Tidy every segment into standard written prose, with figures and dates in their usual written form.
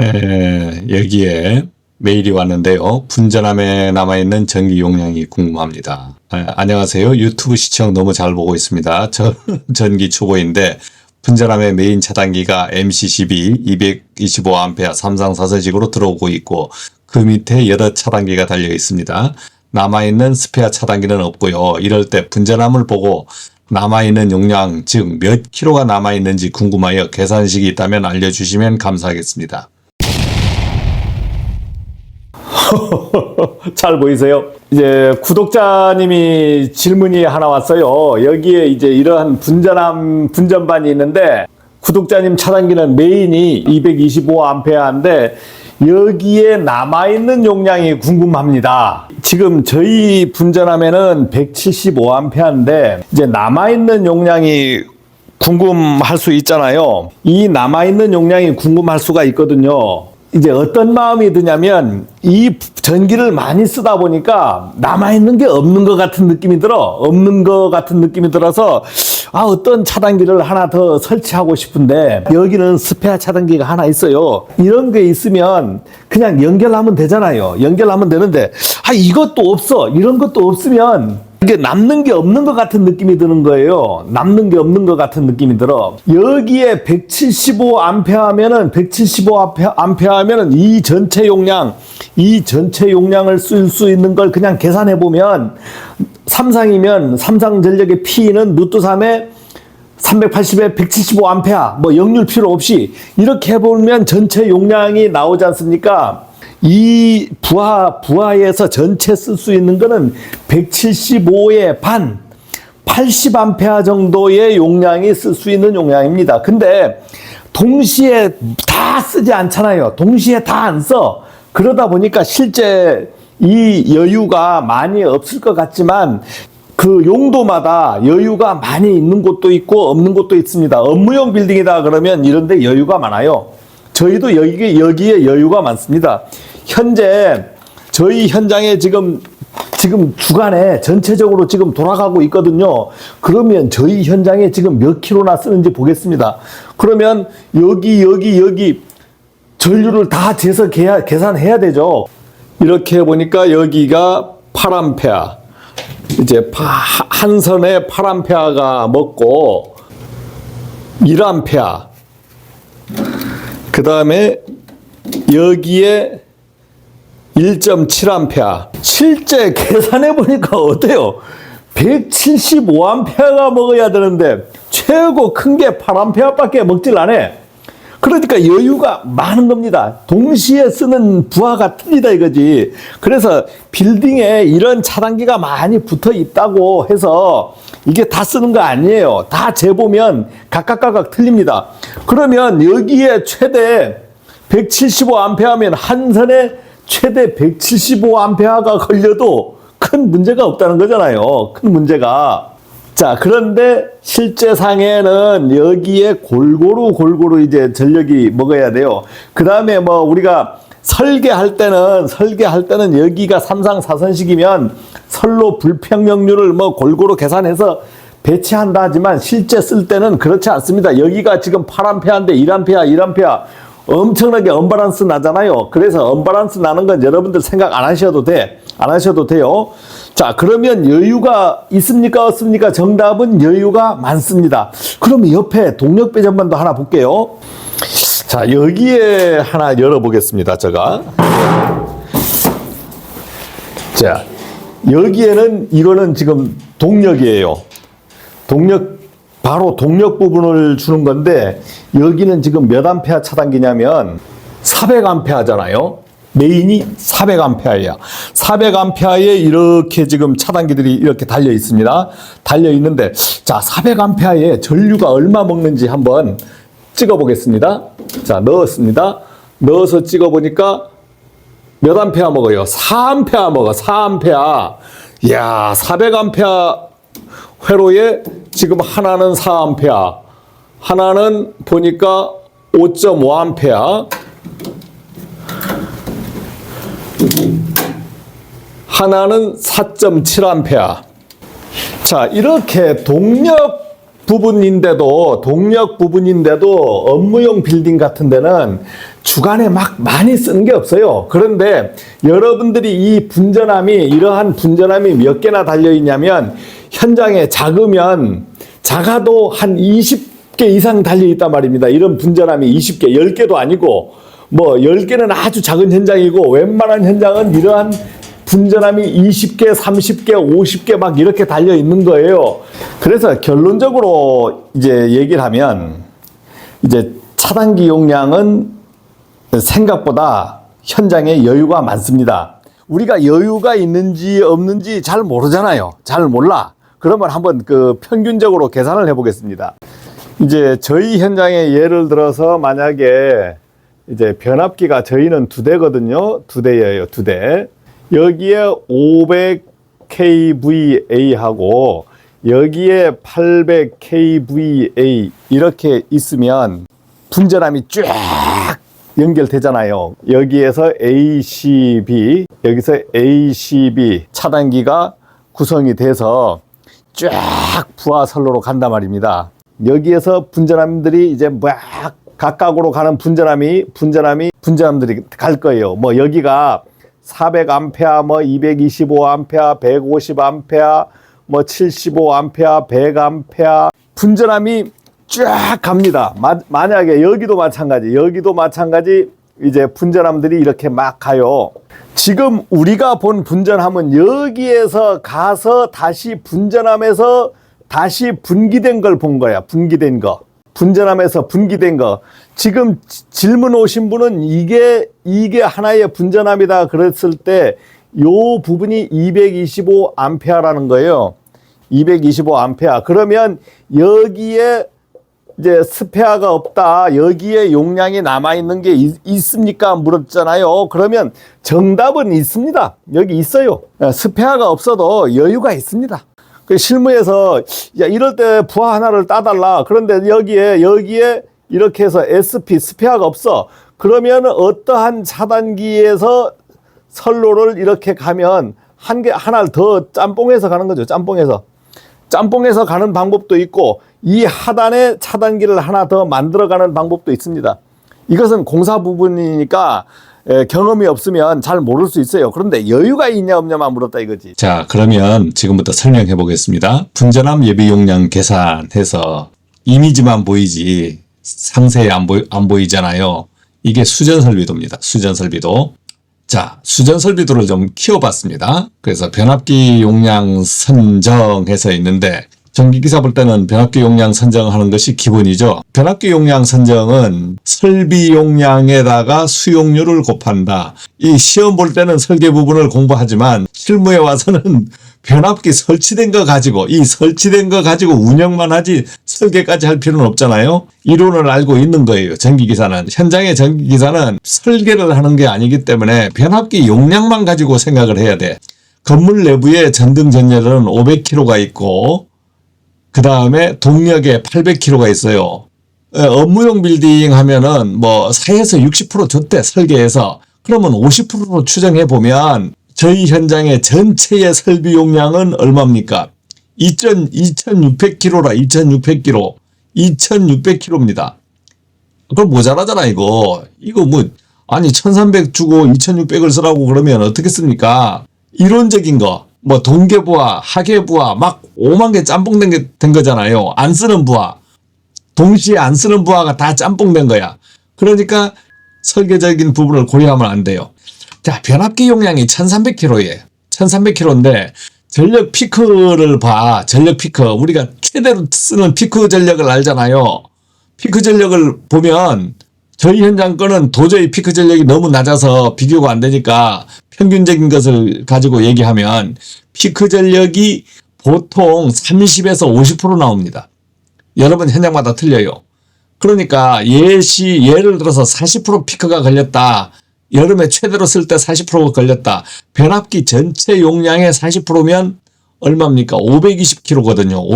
여기에 메일이 왔는데요. 분전함에 남아있는 전기 용량이 궁금합니다. 안녕하세요. 유튜브 시청 너무 잘 보고 있습니다. 저 전기 초보인데 분전함의 메인 차단기가 MC12 225A 삼상 사선식으로 들어오고 있고 그 밑에 여러 차단기가 달려 있습니다. 남아있는 스페어 차단기는 없고요. 이럴 때 분전함을 보고 남아있는 용량, 즉 몇 킬로가 남아있는지 궁금하여 계산식이 있다면 알려주시면 감사하겠습니다. 잘 보이세요? 이제 구독자님이 질문이 하나 왔어요. 여기에 이제 이러한 분전반이 있는데 구독자님 차단기는 메인이 225A인데 여기에 남아있는 용량이 궁금합니다. 지금 저희 분전함에는 175A인데 이제 남아있는 용량이 궁금할 수 있잖아요. 이 남아있는 용량이 궁금할 수가 있거든요. 이제 어떤 마음이 드냐면 이 전기를 많이 쓰다 보니까 남아있는 게 없는 것 같은 느낌이 들어서 어떤 차단기를 하나 더 설치하고 싶은데 여기는 스페어 차단기가 하나 있어요. 이런 게 있으면 그냥 연결하면 되잖아요. 연결하면 되는데 이것도 없어. 이런 것도 없으면 이게 남는 게 없는 것 같은 느낌이 드는 거예요. 남는 게 없는 것 같은 느낌이 들어. 여기에 175A 하면은 이 전체 용량을 쓸 수 있는 걸 그냥 계산해 보면 삼상이면 삼상전력의 P는 루트 3에 380에 175A 뭐 역률 필요 없이 이렇게 해보면 전체 용량이 나오지 않습니까? 이 부하에서 전체 쓸 수 있는 거는 175의 반, 80A 정도의 용량이 쓸 수 있는 용량입니다. 근데 동시에 다 쓰지 않잖아요. 동시에 다 안 써. 그러다 보니까 실제 이 여유가 많이 없을 것 같지만 그 용도마다 여유가 많이 있는 곳도 있고 없는 곳도 있습니다. 업무용 빌딩이다 그러면 이런 데 여유가 많아요. 저희도 여기에 여유가 많습니다. 현재 저희 현장에 지금 주간에 전체적으로 지금 돌아가고 있거든요. 그러면 저희 현장에 지금 몇 킬로나 쓰는지 보겠습니다. 그러면 여기 전류를 다 재서 계산해야 되죠. 이렇게 보니까 여기가 8A. 이제 한 선에 8A가 먹고 1A. 그 다음에 여기에 1.7A. 실제 계산해 보니까 어때요? 175A가 먹어야 되는데 최고 큰 게 8A밖에 먹질 않아. 그러니까 여유가 많은 겁니다. 동시에 쓰는 부하가 틀리다 이거지. 그래서 빌딩에 이런 차단기가 많이 붙어 있다고 해서 이게 다 쓰는 거 아니에요. 다 재보면 각각 틀립니다. 그러면 여기에 최대 175A면 한 선에 최대 175A가 걸려도 큰 문제가 없다는 거잖아요. 큰 문제가. 자, 그런데 실제 상에는 여기에 골고루 이제 전력이 먹어야 돼요. 그 다음에 뭐 우리가 설계할 때는 여기가 삼상 사선식이면 선로 불평력률을 뭐 골고루 계산해서 배치한다 하지만 실제 쓸 때는 그렇지 않습니다. 여기가 지금 8A인데 1A 엄청나게 언밸런스 나잖아요. 그래서 언밸런스 나는 건 여러분들 생각 안 하셔도 돼요. 자, 그러면 여유가 있습니까? 없습니까? 정답은 여유가 많습니다. 그러면 옆에 동력 배전반도 하나 볼게요. 자, 여기에 하나 열어보겠습니다. 제가. 자, 여기에는 이거는 지금 동력이에요. 바로 동력 부분을 주는 건데 여기는 지금 몇 암페어 차단기냐면 400A잖아요. 메인이 400A야. 400A에 이렇게 지금 차단기들이 이렇게 달려 있습니다. 달려 있는데 자, 400A에 전류가 얼마 먹는지 한번 찍어 보겠습니다. 자, 넣었습니다. 넣어서 찍어 보니까 몇 암페어 먹어요? 4A 먹어. 4A. 이야, 400A 회로에 지금 하나는 4A, 하나는 보니까 5.5A, 하나는 4.7A. 자, 이렇게 동력 부분인데도 업무용 빌딩 같은 데는 주간에 막 많이 쓰는 게 없어요. 그런데 여러분들이 이 분전함이, 이러한 분전함이 몇 개나 달려 있냐면, 현장에 작아도 한 20개 이상 달려 있단 말입니다. 이런 분전함이 20개, 10개도 아니고, 뭐 10개는 아주 작은 현장이고, 웬만한 현장은 이러한 분전함이 20개, 30개, 50개 막 이렇게 달려 있는 거예요. 그래서 결론적으로 이제 얘기를 하면, 이제 차단기 용량은 생각보다 현장에 여유가 많습니다. 우리가 여유가 있는지 없는지 잘 모르잖아요. 잘 몰라. 그러면 한번 그 평균적으로 계산을 해보겠습니다. 이제 저희 현장에 예를 들어서 만약에 이제 변압기가 저희는 2대거든요. 2대예요. 2대. 여기에 500kVA 하고 여기에 800kVA 이렇게 있으면 분전함이 쫙 연결되잖아요. 여기에서 ACB, 여기서 ACB 차단기가 구성이 돼서 쫙 부하 선로로 간단 말입니다. 여기에서 분전함들이 이제 막 각각으로 가는 분전함들이 갈 거예요. 뭐 여기가 400A, 뭐 225A, 150A, 뭐 75A, 100A 분전함이 쫙 갑니다. 만약에 여기도 마찬가지 이제 분전함들이 이렇게 막 가요. 지금 우리가 본 분전함은 여기에서 가서 다시 분전함에서 다시 분기된 걸 본 거야. 분기된 거. 분전함에서 분기된 거. 지금 질문 오신 분은 이게 하나의 분전함이다 그랬을 때 요 부분이 225A라는 거예요. 225A. 그러면 여기에 이제 스페어가 없다. 여기에 용량이 남아있는 게 있습니까? 물었잖아요. 그러면 정답은 있습니다. 여기 있어요. 스페어가 없어도 여유가 있습니다. 실무에서 야 이럴 때 부하 하나를 따달라. 그런데 여기에 이렇게 해서 SP 스페어가 없어. 그러면 어떠한 차단기에서 선로를 이렇게 가면 하나를 더 짬뽕해서 가는 거죠. 짬뽕해서 가는 방법도 있고 이 하단에 차단기를 하나 더 만들어가는 방법도 있습니다. 이것은 공사 부분이니까 경험이 없으면 잘 모를 수 있어요. 그런데 여유가 있냐 없냐만 물었다 이거지. 자, 그러면 지금부터 설명해 보겠습니다. 분전함 예비 용량 계산해서 이미지만 보이지 상세히 안 보이잖아요. 이게 수전 설비도입니다. 수전 설비도. 자, 수전 설비도를 좀 키워봤습니다. 그래서 변압기 용량 선정해서 있는데 전기기사 볼 때는 변압기 용량 선정하는 것이 기본이죠. 변압기 용량 선정은 설비 용량에다가 수용료를 곱한다. 이 시험 볼 때는 설계 부분을 공부하지만 실무에 와서는 변압기 설치된 거 가지고 운영만 하지 설계까지 할 필요는 없잖아요. 이론을 알고 있는 거예요. 전기기사는. 현장의 전기기사는 설계를 하는 게 아니기 때문에 변압기 용량만 가지고 생각을 해야 돼. 건물 내부에 전등 전열은 500kV가 있고 그 다음에 동력에 800kV가 있어요. 업무용 빌딩 하면은 뭐 4에서 60% 줬대 설계해서. 그러면 50%로 추정해 보면 저희 현장의 전체의 설비 용량은 얼마입니까? 2600kg라 2600kg. 2600kg입니다. 그럼 모자라잖아 이거. 이거 뭐 아니 1300 주고 2600을 쓰라고 그러면 어떻게 씁니까? 이론적인 거. 뭐 동계부하, 하계부하 막 5만 개 짬뽕된 거잖아요. 안 쓰는 부하. 동시에 안 쓰는 부하가 다 짬뽕된 거야. 그러니까 설계적인 부분을 고려하면 안 돼요. 자, 변압기 용량이 1300kg예요. 1300kg인데 전력 피크를 봐. 전력 피크. 우리가 최대로 쓰는 피크 전력을 알잖아요. 피크 전력을 보면 저희 현장 거는 도저히 피크 전력이 너무 낮아서 비교가 안 되니까 평균적인 것을 가지고 얘기하면 피크 전력이 보통 30에서 50% 나옵니다. 여러분 현장마다 틀려요. 그러니까 예를 들어서 40% 피크가 걸렸다. 여름에 최대로 쓸 때 40%가 걸렸다. 변압기 전체 용량의 40%면 얼마입니까? 520kg거든요.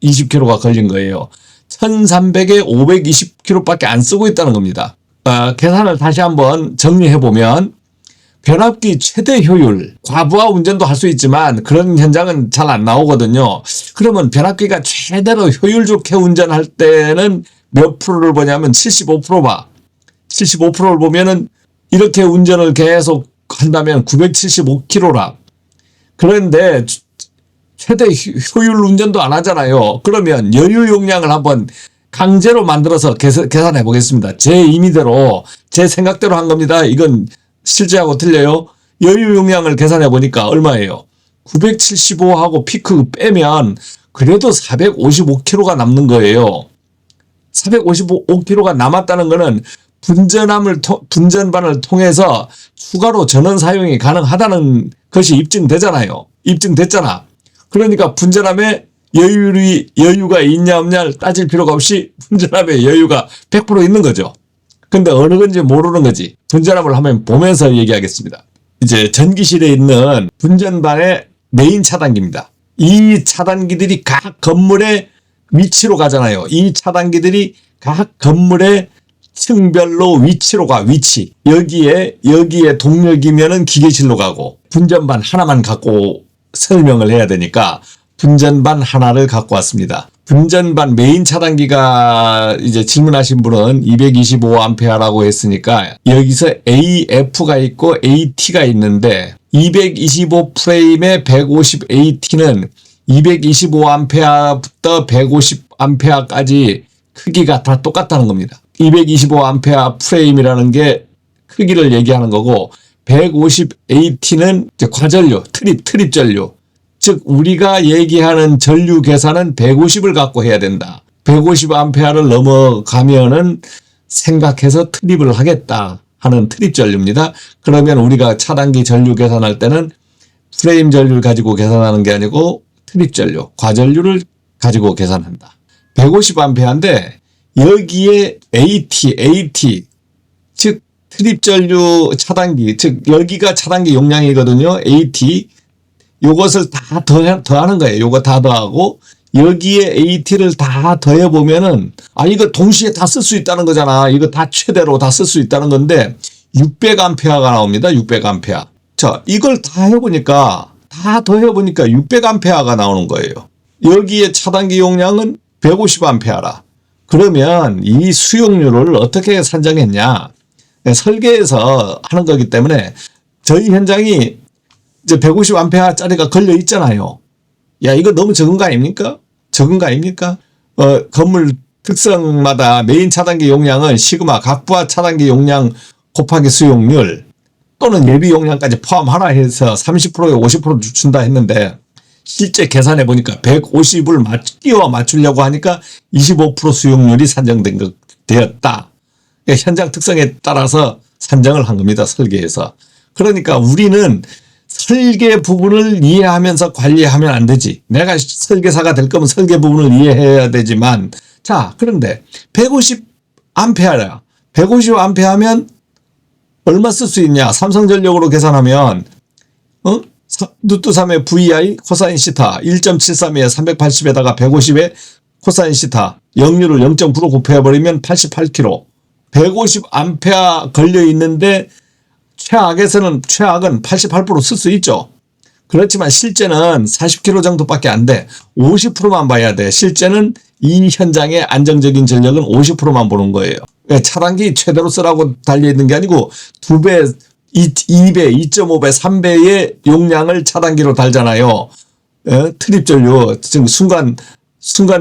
520kg가 걸린 거예요. 1300에 520kg밖에 안 쓰고 있다는 겁니다. 계산을 다시 한번 정리해보면 변압기 최대 효율, 과부하 운전도 할 수 있지만 그런 현장은 잘 안 나오거든요. 그러면 변압기가 최대로 효율 좋게 운전할 때는 몇 프로를 보냐면 75% 봐. 75%를 보면은 이렇게 운전을 계속 한다면 975km라. 그런데 최대 효율 운전도 안 하잖아요. 그러면 여유 용량을 한번 강제로 만들어서 계산해 보겠습니다. 제 임의대로, 제 생각대로 한 겁니다. 이건 실제하고 틀려요. 여유 용량을 계산해 보니까 얼마예요? 975하고 피크 빼면 그래도 455km가 남는 거예요. 455km가 남았다는 거는 분전반을 통해서 추가로 전원 사용이 가능하다는 것이 입증되잖아요. 입증됐잖아. 그러니까 분전함에 여유가 있냐 없냐를 따질 필요가 없이 분전함에 여유가 100% 있는 거죠. 근데 어느 건지 모르는 거지. 분전함을 한번 보면서 얘기하겠습니다. 이제 전기실에 있는 분전반의 메인 차단기입니다. 이 차단기들이 각 건물의 위치로 가잖아요. 이 차단기들이 각 건물의 층별로 위치로 가, 위치. 여기에 동력이면은 기계실로 가고, 분전반 하나만 갖고 설명을 해야 되니까 분전반 하나를 갖고 왔습니다. 분전반 메인 차단기가 이제 질문하신 분은 225A라고 했으니까 여기서 AF가 있고 AT가 있는데 225 프레임의 150AT는 225A부터 150A까지 크기가 다 똑같다는 겁니다. 225A 프레임이라는 게 크기를 얘기하는 거고 150AT는 과전류, 트립 전류. 즉 우리가 얘기하는 전류 계산은 150을 갖고 해야 된다. 150A를 넘어가면은 생각해서 트립을 하겠다 하는 트립 전류입니다. 그러면 우리가 차단기 전류 계산할 때는 프레임 전류를 가지고 계산하는 게 아니고 트립 전류, 과전류를 가지고 계산한다. 150A인데 여기에 AT 즉 트립 전류 차단기, 즉 여기가 차단기 용량이거든요. AT 요것을 다 더하는 거예요. 요거 다 더하고 여기에 AT를 다 더해보면은 이거 동시에 다 쓸 수 있다는 거잖아. 이거 다 최대로 다 쓸 수 있다는 건데 600A가 나옵니다. 600A. 자, 이걸 다 해보니까 다 더해보니까 600A가 나오는 거예요. 여기에 차단기 용량은 150A라. 그러면 이 수용률을 어떻게 산정했냐? 설계에서 하는 거기 때문에 저희 현장이 이제 150A짜리가 걸려 있잖아요. 야, 이거 너무 적은 거 아닙니까? 적은 거 아닙니까? 건물 특성마다 메인 차단기 용량은 시그마 각 부하 차단기 용량 곱하기 수용률 또는 예비 용량까지 포함하라 해서 30%에 50% 준다 했는데 실제 계산해 보니까 150을 끼워 맞추려고 하니까 25% 수용률이 되었다. 현장 특성에 따라서 산정을 한 겁니다. 설계에서. 그러니까 우리는 설계 부분을 이해하면서 관리하면 안 되지. 내가 설계사가 될 거면 설계 부분을 이해해야 되지만 자, 그런데 150A야. 150A 얼마 쓸 수 있냐? 삼성전력으로 계산하면 루트 3의 VI 코사인 시타 1.73에 380에다가 150에 코사인 시타 역률을 0.9로 곱해버리면 88kg 150A 걸려 있는데 최악은 88% 쓸 수 있죠. 그렇지만 실제는 40kg 정도밖에 안 돼. 50%만 봐야 돼. 실제는 이 현장의 안정적인 전력은 50%만 보는 거예요. 차단기 최대로 쓰라고 달려있는 게 아니고 2배, 2배, 2.5배, 3배의 용량을 차단기로 달잖아요. 트립 전류, 지금 순간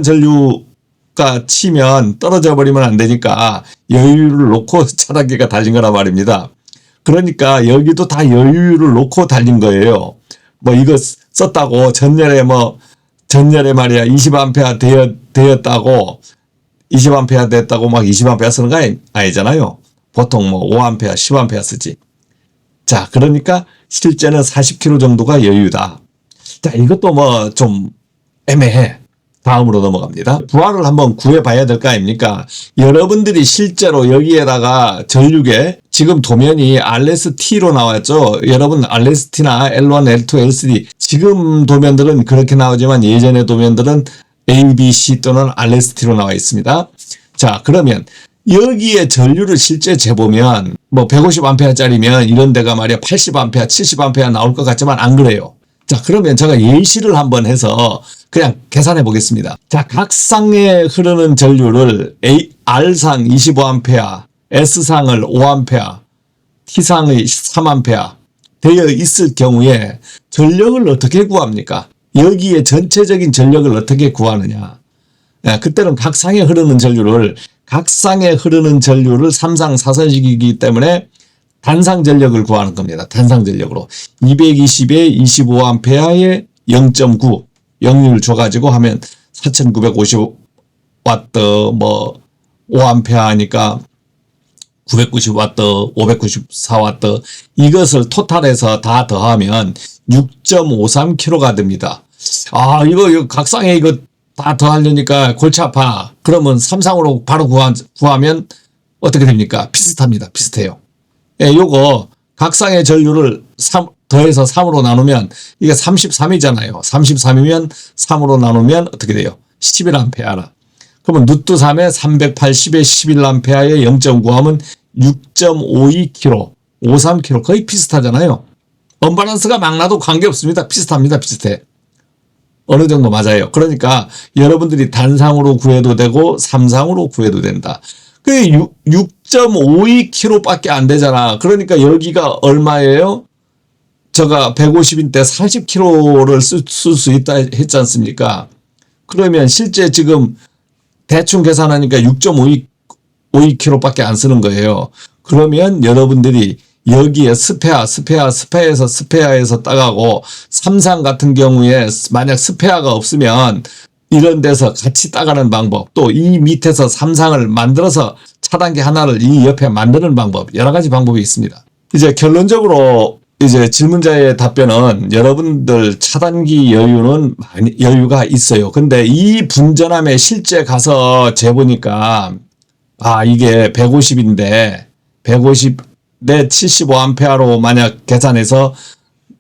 전류가 치면 떨어져 버리면 안 되니까 여유를 놓고 차단기가 달린 거란 말입니다. 그러니까 여기도 다 여유를 놓고 달린 거예요. 뭐 이거 썼다고 전열에 말이야 20A 되었다고 20A 됐다고 막 20A 쓰는 거 아니잖아요. 보통 5A, 10A 쓰지. 자, 그러니까 실제는 40kg 정도가 여유다. 자, 이것도 좀 애매해. 다음으로 넘어갑니다. 부하를 한번 구해봐야 될 거 아닙니까? 여러분들이 실제로 여기에다가 전류계 지금 도면이 RST로 나왔죠. 여러분 RST나 L1, L2, LCD 지금 도면들은 그렇게 나오지만 예전의 도면들은 ABC 또는 RST로 나와 있습니다. 자, 그러면 여기에 전류를 실제 재보면 150A짜리면 이런 데가 말이야 80A, 70A 나올 것 같지만 안 그래요. 자, 그러면 제가 예시를 한번 해서 그냥 계산해 보겠습니다. 자, 각 쌍에 흐르는 전류를 R상 25A, S상을 5A, T상의 3A 되어 있을 경우에 전력을 어떻게 구합니까? 여기에 전체적인 전력을 어떻게 구하느냐? 그때는 각상에 흐르는 전류를 3상 4선식이기 때문에 단상 전력을 구하는 겁니다. 단상 전력으로 220에 25A에 0.9 영률 줘가지고 하면 4950W 뭐 5A 하니까 990W, 594W 이것을 토탈해서 다 더하면 6.53kg가 됩니다. 아, 이거 각상에 이거 다 더하려니까 골치 아파. 그러면 3상으로 바로 구하면 어떻게 됩니까? 비슷합니다. 비슷해요. 예, 요거 각상의 전류를 더해서 3으로 나누면 이게 33이잖아요. 33이면 3으로 나누면 어떻게 돼요? 11A. 그러면 루트 3에 380에 11A에 0.9 하면 6.52kg, 53kg 거의 비슷하잖아요. 언밸런스가 막 나도 관계없습니다. 비슷합니다. 비슷해. 어느 정도 맞아요. 그러니까 여러분들이 단상으로 구해도 되고 3상으로 구해도 된다. 그게 6.52kg 밖에 안 되잖아. 그러니까 여기가 얼마예요? 제가 150인데 40kg를 쓸 수 있다 했지 않습니까? 그러면 실제 지금 대충 계산하니까 6.52kg 밖에 안 쓰는 거예요. 그러면 여러분들이 여기에 스페어에서 따가고 3상 같은 경우에 만약 스페어가 없으면 이런 데서 같이 따가는 방법, 또 이 밑에서 3상을 만들어서 차단기 하나를 이 옆에 만드는 방법, 여러 가지 방법이 있습니다. 이제 결론적으로 이제 질문자의 답변은 여러분들 차단기 여유가 있어요. 근데 이 분전함에 실제 가서 재보니까 이게 150인데 150 내 75A로 만약 계산해서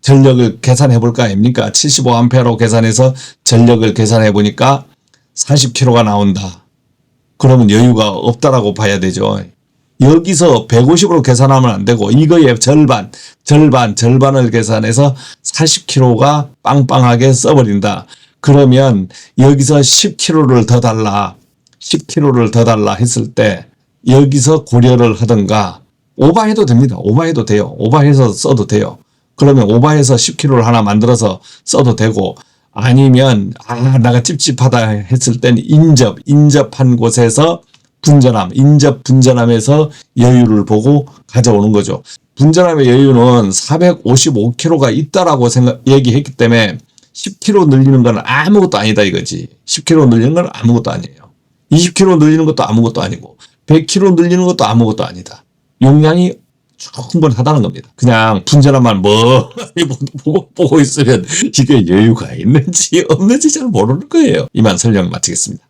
전력을 계산해 볼까 아닙니까? 75A로 계산해서 전력을 계산해 보니까 40kg가 나온다. 그러면 여유가 없다라고 봐야 되죠. 여기서 150으로 계산하면 안 되고 이거의 절반을 계산해서 40kg가 빵빵하게 써버린다. 그러면 여기서 10kg를 더 달라. 10kg를 더 달라 했을 때 여기서 고려를 하든가 오버해도 됩니다. 오버해도 돼요. 오버해서 써도 돼요. 그러면 오버해서 10kg를 하나 만들어서 써도 되고 아니면 내가 찝찝하다 했을 땐 인접한 곳에서 분전함에서 여유를 보고 가져오는 거죠. 분전함의 여유는 455kg가 있다라고 얘기했기 때문에 10kg 늘리는 건 아무것도 아니다 이거지. 10kg 늘리는 건 아무것도 아니에요. 20kg 늘리는 것도 아무것도 아니고 100kg 늘리는 것도 아무것도 아니다. 용량이 충분하다는 겁니다. 그냥 분전함만 보고 있으면 이게 여유가 있는지 없는지 잘 모르는 거예요. 이만 설명 마치겠습니다.